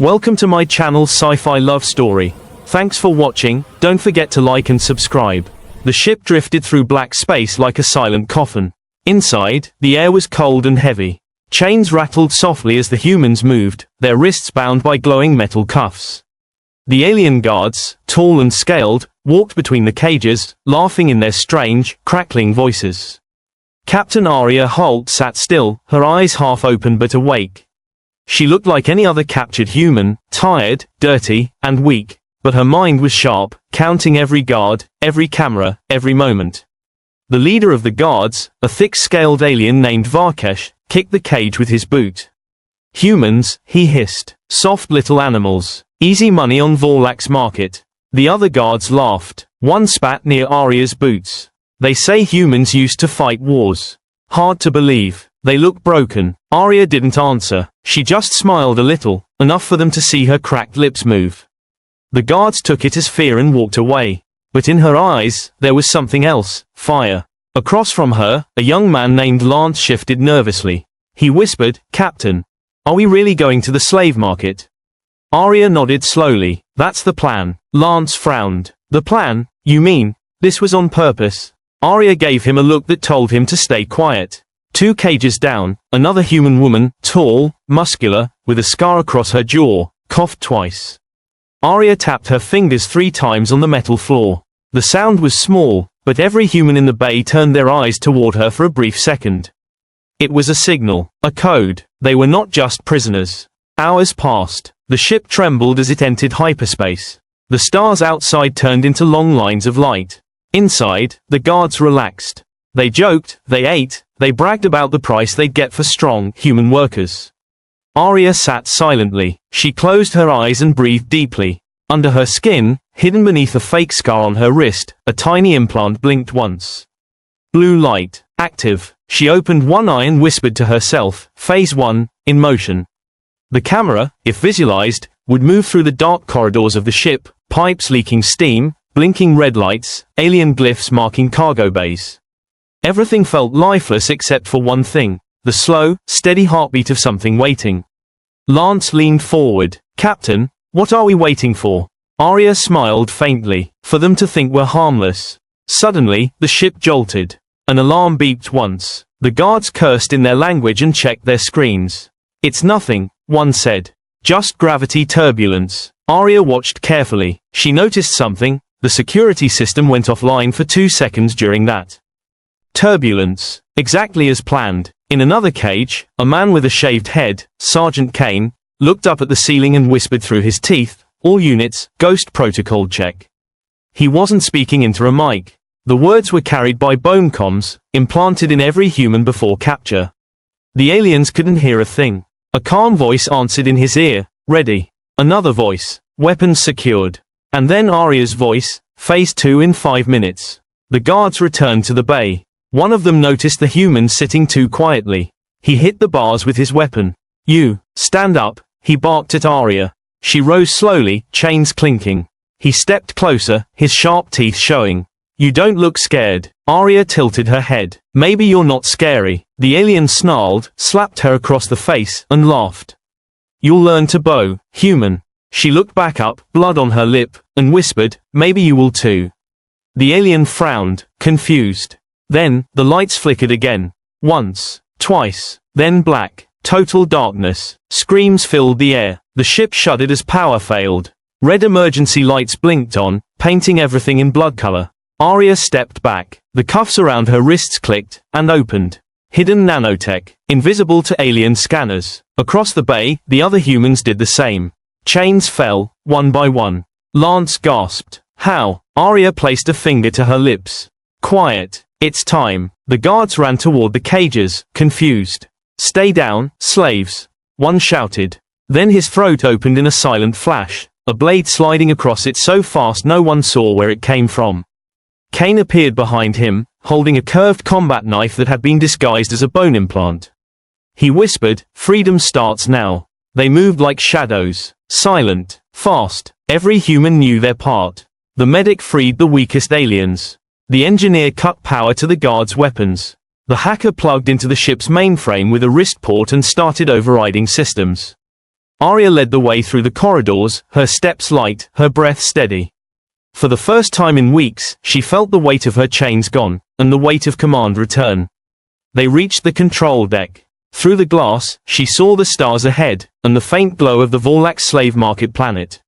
Welcome to my channel Sci-Fi Love Story. Thanks for watching, don't forget to like and subscribe. The ship drifted through black space like a silent coffin. Inside, the air was cold and heavy. Chains rattled softly as the humans moved, their wrists bound by glowing metal cuffs. The alien guards, tall and scaled, walked between the cages, laughing in their strange, crackling voices. Captain Aria Holt sat still, her eyes half open but awake. She looked like any other captured human, tired, dirty, and weak, but her mind was sharp, counting every guard, every camera, every moment. The leader of the guards, a thick-scaled alien named Varkesh, kicked the cage with his boot. "Humans," he hissed. "Soft little animals. Easy money on Vorlak's market." The other guards laughed. One spat near Arya's boots. "They say humans used to fight wars. Hard to believe. They look broken." Arya didn't answer. She just smiled a little, enough for them to see her cracked lips move. The guards took it as fear and walked away. But in her eyes, there was something else, fire. Across from her, a young man named Lance shifted nervously. He whispered, "Captain, are we really going to the slave market?" Arya nodded slowly. "That's the plan." Lance frowned. "The plan? You mean, this was on purpose?" Arya gave him a look that told him to stay quiet. 2 cages down, another human woman, tall, muscular, with a scar across her jaw, coughed twice. Arya tapped her fingers 3 times on the metal floor. The sound was small, but every human in the bay turned their eyes toward her for a brief second. It was a signal, a code. They were not just prisoners. Hours passed. The ship trembled as it entered hyperspace. The stars outside turned into long lines of light. Inside, the guards relaxed. They joked, they ate, they bragged about the price they'd get for strong, human workers. Arya sat silently. She closed her eyes and breathed deeply. Under her skin, hidden beneath a fake scar on her wrist, a tiny implant blinked once. Blue light. Active. She opened one eye and whispered to herself, "Phase 1, in motion." The camera, if visualized, would move through the dark corridors of the ship, pipes leaking steam, blinking red lights, alien glyphs marking cargo bays. Everything felt lifeless except for one thing, the slow, steady heartbeat of something waiting. Lance leaned forward. "Captain, what are we waiting for?" Arya smiled faintly. "For them to think we're harmless." Suddenly, the ship jolted. An alarm beeped once. The guards cursed in their language and checked their screens. "It's nothing," one said. "Just gravity turbulence." Arya watched carefully. She noticed something. The security system went offline for 2 seconds during that turbulence. Exactly as planned. In another cage, a man with a shaved head, Sergeant Kane, looked up at the ceiling and whispered through his teeth, "All units, ghost protocol check." He wasn't speaking into a mic. The words were carried by bone comms, implanted in every human before capture. The aliens couldn't hear a thing. A calm voice answered in his ear, "Ready." Another voice, "Weapons secured." And then Arya's voice, "Phase 2 in 5 minutes." The guards returned to the bay. One of them noticed the human sitting too quietly. He hit the bars with his weapon. "You, stand up," he barked at Arya. She rose slowly, chains clinking. He stepped closer, his sharp teeth showing. "You don't look scared." Arya tilted her head. "Maybe you're not scary." The alien snarled, slapped her across the face, and laughed. "You'll learn to bow, human." She looked back up, blood on her lip, and whispered, "Maybe you will too." The alien frowned, confused. Then, the lights flickered again. Once, twice, then black, total darkness. Screams filled the air. The ship shuddered as power failed. Red emergency lights blinked on, painting everything in blood color. Arya stepped back. The cuffs around her wrists clicked, and opened. Hidden nanotech, invisible to alien scanners. Across the bay, the other humans did the same. Chains fell, one by one. Lance gasped. "How?" Arya placed a finger to her lips. "Quiet. It's time." The guards ran toward the cages, confused. "Stay down, slaves," one shouted. Then his throat opened in a silent flash, a blade sliding across it so fast no one saw where it came from. Kane appeared behind him, holding a curved combat knife that had been disguised as a bone implant. He whispered, "Freedom starts now." They moved like shadows, silent, fast. Every human knew their part. The medic freed the weakest aliens. The engineer cut power to the guards' weapons. The hacker plugged into the ship's mainframe with a wrist port and started overriding systems. Arya led the way through the corridors, her steps light, her breath steady. For the first time in weeks, she felt the weight of her chains gone, and the weight of command return. They reached the control deck. Through the glass, she saw the stars ahead, and the faint glow of the Vorlax slave market planet.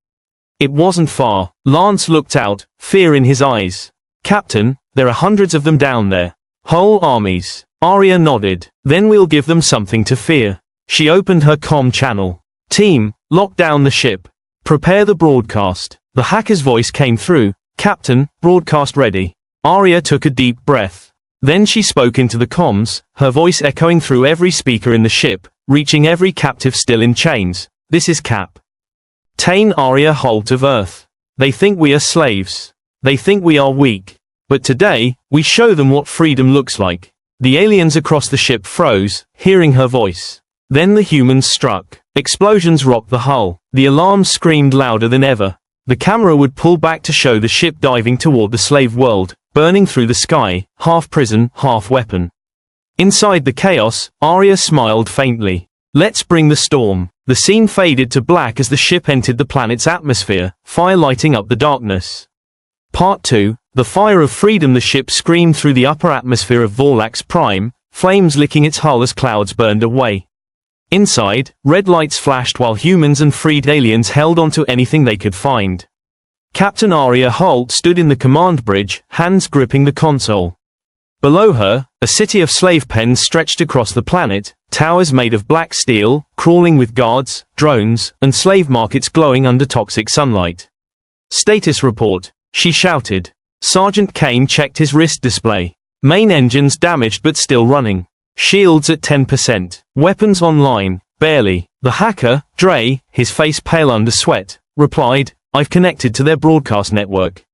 It wasn't far. Lance looked out, fear in his eyes. "Captain, there are hundreds of them down there. Whole armies." Arya nodded. "Then we'll give them something to fear." She opened her comm channel. "Team, lock down the ship. Prepare the broadcast." The hacker's voice came through. "Captain, broadcast ready." Arya took a deep breath. Then she spoke into the comms, her voice echoing through every speaker in the ship, reaching every captive still in chains. "This is Cap. Tain Arya Holt of Earth. They think we are slaves. They think we are weak. But today, we show them what freedom looks like." The aliens across the ship froze, hearing her voice. Then the humans struck. Explosions rocked the hull. The alarms screamed louder than ever. The camera would pull back to show the ship diving toward the slave world, burning through the sky, half prison, half weapon. Inside the chaos, Arya smiled faintly. "Let's bring the storm." The scene faded to black as the ship entered the planet's atmosphere, fire lighting up the darkness. Part 2, The Fire of Freedom. The ship screamed through the upper atmosphere of Vorlax Prime, flames licking its hull as clouds burned away. Inside, red lights flashed while humans and freed aliens held onto anything they could find. Captain Arya Holt stood in the command bridge, hands gripping the console. Below her, a city of slave pens stretched across the planet, towers made of black steel, crawling with guards, drones, and slave markets glowing under toxic sunlight. "Status report," she shouted. Sergeant Kane checked his wrist display. Main engines damaged but still running. Shields at 10%. Weapons online, barely. The hacker, Dre, his face pale under sweat, replied, "I've connected to their broadcast network.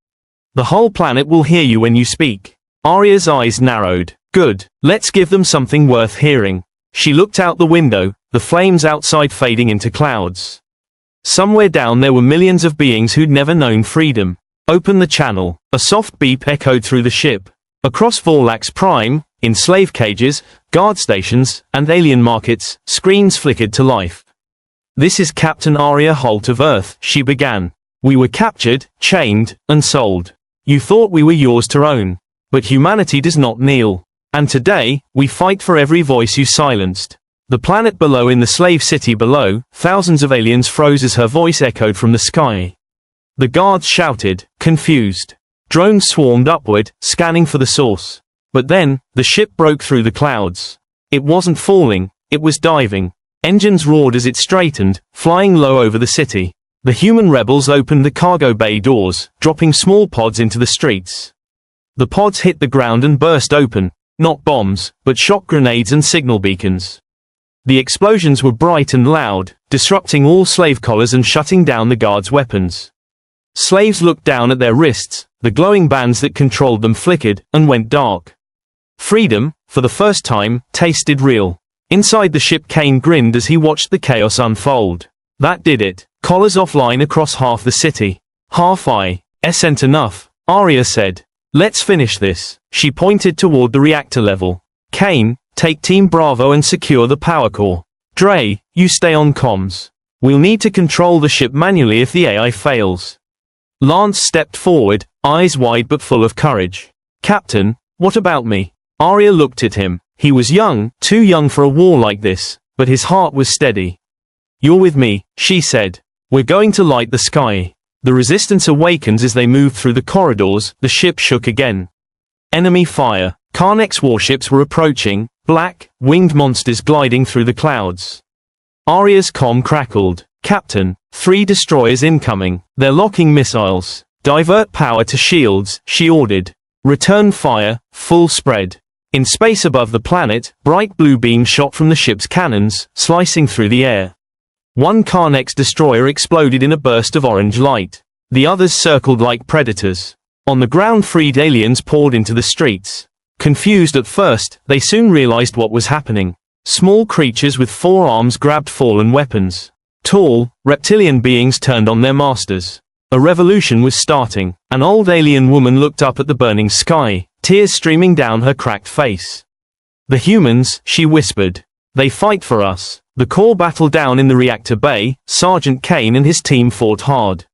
The whole planet will hear you when you speak." Arya's eyes narrowed. "Good. Let's give them something worth hearing." She looked out the window, the flames outside fading into clouds. Somewhere down there were millions of beings who'd never known freedom. "Open the channel." A soft beep echoed through the ship. Across Vorlax Prime, in slave cages, guard stations, and alien markets, screens flickered to life. "This is Captain Arya Holt of Earth," she began. "We were captured, chained, and sold. You thought we were yours to own. But humanity does not kneel. And today, we fight for every voice you silenced." The planet below, in the slave city below, thousands of aliens froze as her voice echoed from the sky. The guards shouted, confused. Drones swarmed upward, scanning for the source. But then, the ship broke through the clouds. It wasn't falling, it was diving. Engines roared as it straightened, flying low over the city. The human rebels opened the cargo bay doors, dropping small pods into the streets. The pods hit the ground and burst open, not bombs, but shock grenades and signal beacons. The explosions were bright and loud, disrupting all slave collars and shutting down the guards' weapons. Slaves looked down at their wrists, the glowing bands that controlled them flickered, and went dark. Freedom, for the first time, tasted real. Inside the ship, Kane grinned as he watched the chaos unfold. That did it. Collars offline across half the city. HFY Sci-Fi enough, Arya said. "Let's finish this." She pointed toward the reactor level. "Kane, take Team Bravo and secure the power core. Dre, you stay on comms. We'll need to control the ship manually if the AI fails." Lance stepped forward, eyes wide but full of courage. "Captain, what about me?" Arya looked at him. He was young, too young for a war like this, but his heart was steady. "You're with me," she said. "We're going to light the sky." The resistance awakened as they moved through the corridors. The ship shook again. Enemy fire. Karnek's warships were approaching, black, winged monsters gliding through the clouds. Arya's comm crackled. "Captain, 3 destroyers incoming. They're locking missiles. Divert power to shields," she ordered. "Return fire, full spread." In space above the planet, bright blue beams shot from the ship's cannons, slicing through the air. One Karnek's destroyer exploded in a burst of orange light. The others circled like predators. On the ground, freed aliens poured into the streets. Confused at first, they soon realized what was happening. Small creatures with 4 arms grabbed fallen weapons. Tall, reptilian beings turned on their masters. A revolution was starting. An old alien woman looked up at the burning sky, tears streaming down her cracked face. "The humans," she whispered. They fight for us. The core battle down in the reactor bay, Sergeant Kane and his team fought hard.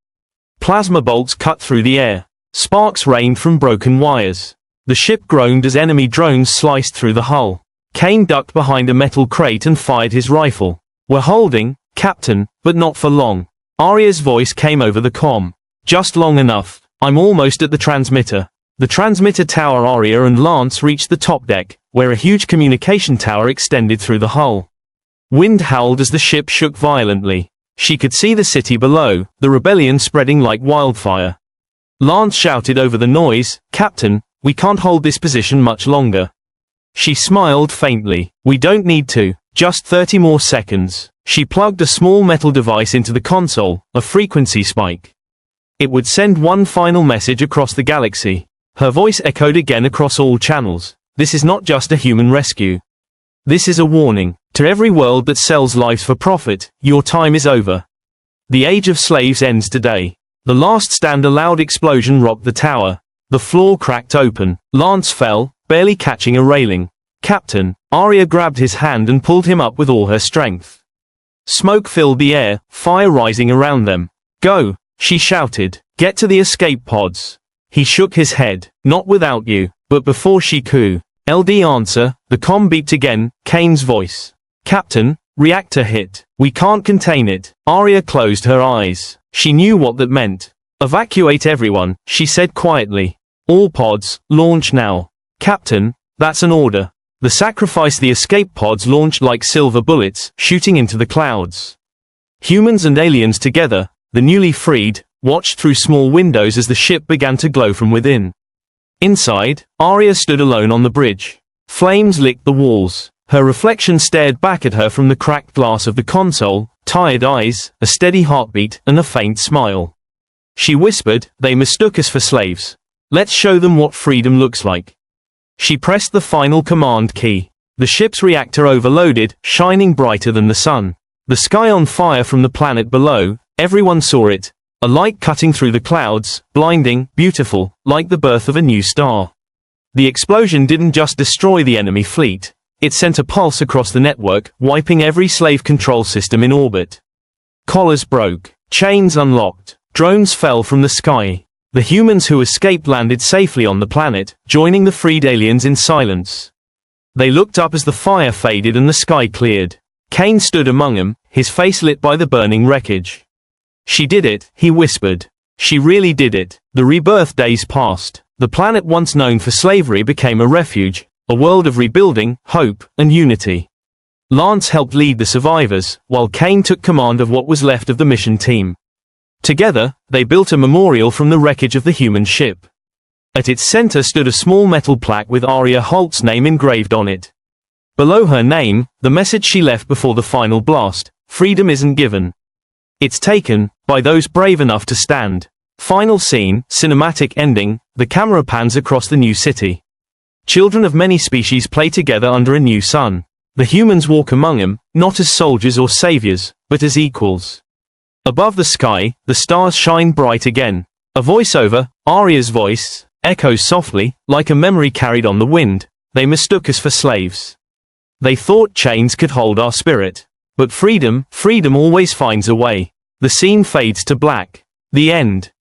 Plasma bolts cut through the air. Sparks rained from broken wires. The ship groaned as enemy drones sliced through the hull. Kane ducked behind a metal crate and fired his rifle. "We're holding, Captain, but not for long." Arya's voice came over the comm. "Just long enough. I'm almost at the transmitter." The transmitter tower. Arya and Lance reached the top deck, where a huge communication tower extended through the hull. Wind howled as the ship shook violently. She could see the city below, the rebellion spreading like wildfire. Lance shouted over the noise, "Captain, we can't hold this position much longer." She smiled faintly. "We don't need to. Just 30 more seconds." She plugged a small metal device into the console, a frequency spike. It would send one final message across the galaxy. Her voice echoed again across all channels. "This is not just a human rescue. This is a warning. To every world that sells lives for profit, your time is over. The age of slaves ends today." The last stand. A loud explosion rocked the tower. The floor cracked open. Lance fell, barely catching a railing. "Captain." Arya grabbed his hand and pulled him up with all her strength. Smoke filled the air, fire rising around them. "Go," she shouted. "Get to the escape pods." He shook his head. "Not without you." But before she could LD answer, the comm beeped again, Kane's voice. "Captain, reactor hit. We can't contain it." Arya closed her eyes. She knew what that meant. "Evacuate everyone," she said quietly. "All pods, launch now." "Captain, that's an order." The sacrifice. The escape pods launched like silver bullets, shooting into the clouds. Humans and aliens together, the newly freed, watched through small windows as the ship began to glow from within. Inside, Arya stood alone on the bridge. Flames licked the walls. Her reflection stared back at her from the cracked glass of the console, tired eyes, a steady heartbeat, and a faint smile. She whispered, "They mistook us for slaves. Let's show them what freedom looks like." She pressed the final command key. The ship's reactor overloaded, shining brighter than the sun. The sky on fire from the planet below, everyone saw it. A light cutting through the clouds, blinding, beautiful, like the birth of a new star. The explosion didn't just destroy the enemy fleet. It sent a pulse across the network, wiping every slave control system in orbit. Collars broke. Chains unlocked. Drones fell from the sky. The humans who escaped landed safely on the planet, joining the freed aliens in silence. They looked up as the fire faded and the sky cleared. Kane stood among them, his face lit by the burning wreckage. "She did it," he whispered. "She really did it." The rebirth days passed. The planet once known for slavery became a refuge, a world of rebuilding, hope, and unity. Lance helped lead the survivors, while Kane took command of what was left of the mission team. Together, they built a memorial from the wreckage of the human ship. At its center stood a small metal plaque with Arya Holt's name engraved on it. Below her name, the message she left before the final blast: "Freedom isn't given. It's taken, by those brave enough to stand." Final scene, cinematic ending, the camera pans across the new city. Children of many species play together under a new sun. The humans walk among them, not as soldiers or saviors, but as equals. Above the sky, the stars shine bright again. A voiceover, Arya's voice, echoes softly, like a memory carried on the wind. "They mistook us for slaves. They thought chains could hold our spirit. But freedom always finds a way." The scene fades to black. The end.